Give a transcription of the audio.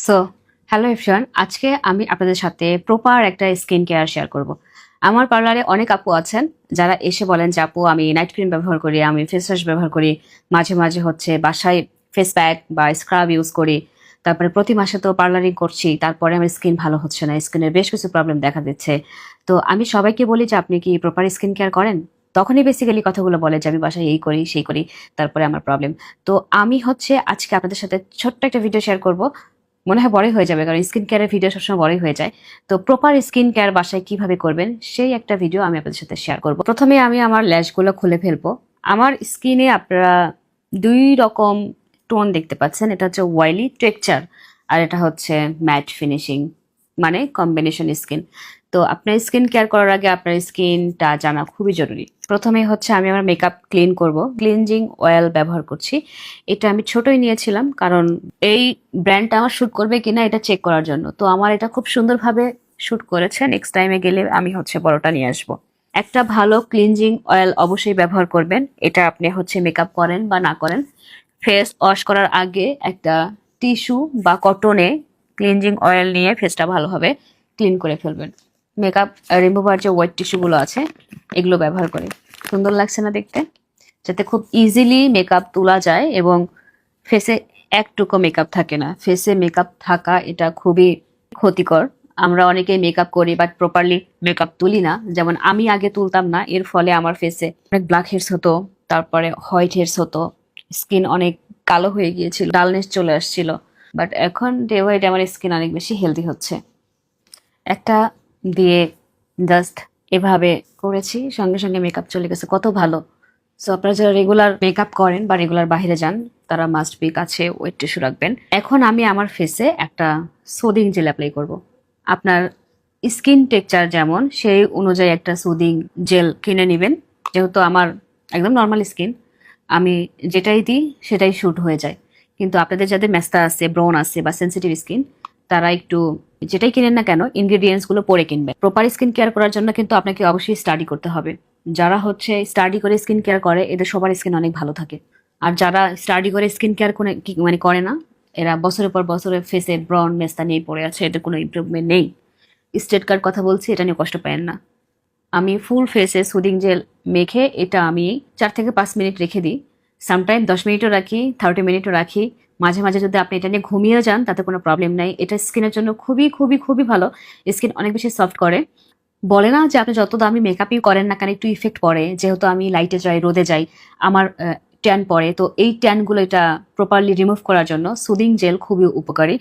So hello everyone, আজকে আমি আপনাদের সাথে প্রপার একটা স্কিন কেয়ার শেয়ার করব। আমার পার্লারে অনেক আপু আছেন যারা এসে বলেন যে আপু আমি নাইট ক্রিম ব্যবহার করি, আমি ফেস ওয়াশ ব্যবহার করি, মাঝে মাঝে হচ্ছে বাসায় ফেস প্যাক বা স্ক্রাব ইউজ করি, তারপরে প্রতি মাসে তো পার্লারিং করছি, তারপরে আমার স্কিন ভালো হচ্ছে না, স্কিনের বেশ কিছু প্রবলেম দেখা দিচ্ছে। তো আমি সবাইকে বলি যে আপনি কি প্রপার স্কিন কেয়ার করেন? তখনই বেসিক্যালি কথাগুলো বলে যে আমি বাসায় এই করি সেই করি, তারপরে আমার প্রবলেম। তো আমি হচ্ছে আজকে আপনাদের সাথে ছোট্ট একটা ভিডিও শেয়ার করব। মনে হয় বড়ই হয়ে যাবে কারণ স্কিন কেয়ারের ভিডিও সবসময় বড়ই হয়ে যায়। তো প্রপার স্কিন কেয়ার বাসায় কিভাবে করবেন সেই একটা ভিডিও আমি আপনাদের সাথে শেয়ার করব। প্রথমে আমি আমার ল্যাশগুলো খুলে ফেলবো। আমার স্কিনে আপনারা দুই রকম টোন দেখতে পাচ্ছেন, এটা হচ্ছে অয়েলি টেক্সচার আর এটা হচ্ছে ম্যাট ফিনিশিং, মানে কম্বিনেশন স্কিন। তো আপনার স্কিন কেয়ার করার আগে আপনার স্কিনটা জানা খুবই জরুরি। প্রথমে হচ্ছে আমি আমার মেকআপ ক্লিন করব, ক্লিনজিং অয়েল ব্যবহার করছি। এটা আমি ছোটই নিয়েছিলাম কারণ এই ব্র্যান্ডটা আমার শুট করবে কিনা এটা চেক করার জন্য। তো আমার এটা খুব সুন্দরভাবে শুট করেছে, নেক্সট টাইমে গেলে আমি হচ্ছে বড়টা নিয়ে আসবো। একটা ভালো ক্লিনজিং অয়েল অবশ্যই ব্যবহার করবেন, এটা আপনি হচ্ছে মেকআপ করেন বা না করেন। ফেস ওয়াশ করার আগে একটা টিস্যু বা কটনে ক্লিনজিং অয়েল নিয়ে ফেসটা ভালোভাবে ক্লিন করে ফেলবেন। মেকআপ রিমুভার যে ওয়েট টিস্যুগুলো আছে এগুলো ব্যবহার করে। সুন্দর লাগছে না দেখতে? যাতে খুব ইজিলি মেকআপ তোলা যায় এবং ফেসে একটুকু মেকআপ থাকে না। ফেসে মেকআপ থাকা এটা খুবই ক্ষতিকর। আমরা অনেকেই মেকআপ করি বাট প্রপারলি মেকআপ তুলি না, যেমন আমি আগে তুলতাম না, এর ফলে আমার ফেসে অনেক ব্ল্যাক হেডস হতো, তারপরে হোয়াইট হেডস হতো, স্কিন অনেক কালো হয়ে গিয়েছিল, ডালনেস চলে আসছিল। বাট এখন ডে বাই ডে আমার স্কিন অনেক বেশি হেলদি হচ্ছে। একটা দিয়ে জাস্ট এভাবে করেছি, সঙ্গে সঙ্গে মেকআপ চলে গেছে, কত ভালো। সো আপনারা যারা রেগুলার মেকআপ করেন বা রেগুলার বাইরে যান তারা মাস্ট বি কাছে ওয়েট টিস্যু রাখবেন। এখন আমি আমার ফেসে একটা সুদিং জেল অ্যাপ্লাই করব। আপনার স্কিন টেক্সচার যেমন সেই অনুযায়ী একটা সুদিং জেল কিনে নেবেন। যেহেতু আমার একদম নর্মাল স্কিন, আমি যেটাই দিই সেটাই শ্যুট হয়ে যায়। কিন্তু আপনাদের যাদের মেস্তা আছে, ব্রন আছে বা সেন্সিটিভ স্কিন, তারা একটু যেটাই কিনেন না কেন ইনগ্রেডিয়েন্টসগুলো পরে কিনবেন। প্রপার স্কিন কেয়ার করার জন্য কিন্তু আপনাকে অবশ্যই স্টাডি করতে হবে। যারা হচ্ছে স্টাডি করে স্কিন কেয়ার করে এদের সবার স্কিন অনেক ভালো থাকে। আর যারা স্টাডি করে স্কিন কেয়ার মানে করে না, এরা বছরের পর বছরের ফেসে ব্রন মেস্তা নিয়ে পড়ে আছে, এদের কোনো ইমপ্রুভমেন্ট নেই। স্ট্রেট কাট কথা বলছি, এটা নিয়ে কষ্ট পায়েন না। আমি ফুল ফেসে সুদিং জেল মেখে এটা আমি 4 থেকে 5 মিনিট রেখে দিই। সামটাইম 10 মিনিটও রাখি, 30 মিনিটও রাখি। মাঝে মাঝে যদি আপনি এটা নিয়ে ঘুমিয়ে যান তাতে কোনো প্রবলেম নাই, এটা স্কিনের জন্য খুবই খুবই খুবই ভালো। স্কিন অনেক বেশি সফট করে। বলে না যে আপনি যত দামি মেকআপই করেন না কেন একটু ইফেক্ট পড়ে, যেহেতু আমি লাইটে যাই, রোদে যাই, আমার ট্যান পড়ে। তো এই ট্যানগুলো এটা প্রপারলি রিমুভ করার জন্য সুদিং জেল খুবই উপকারী।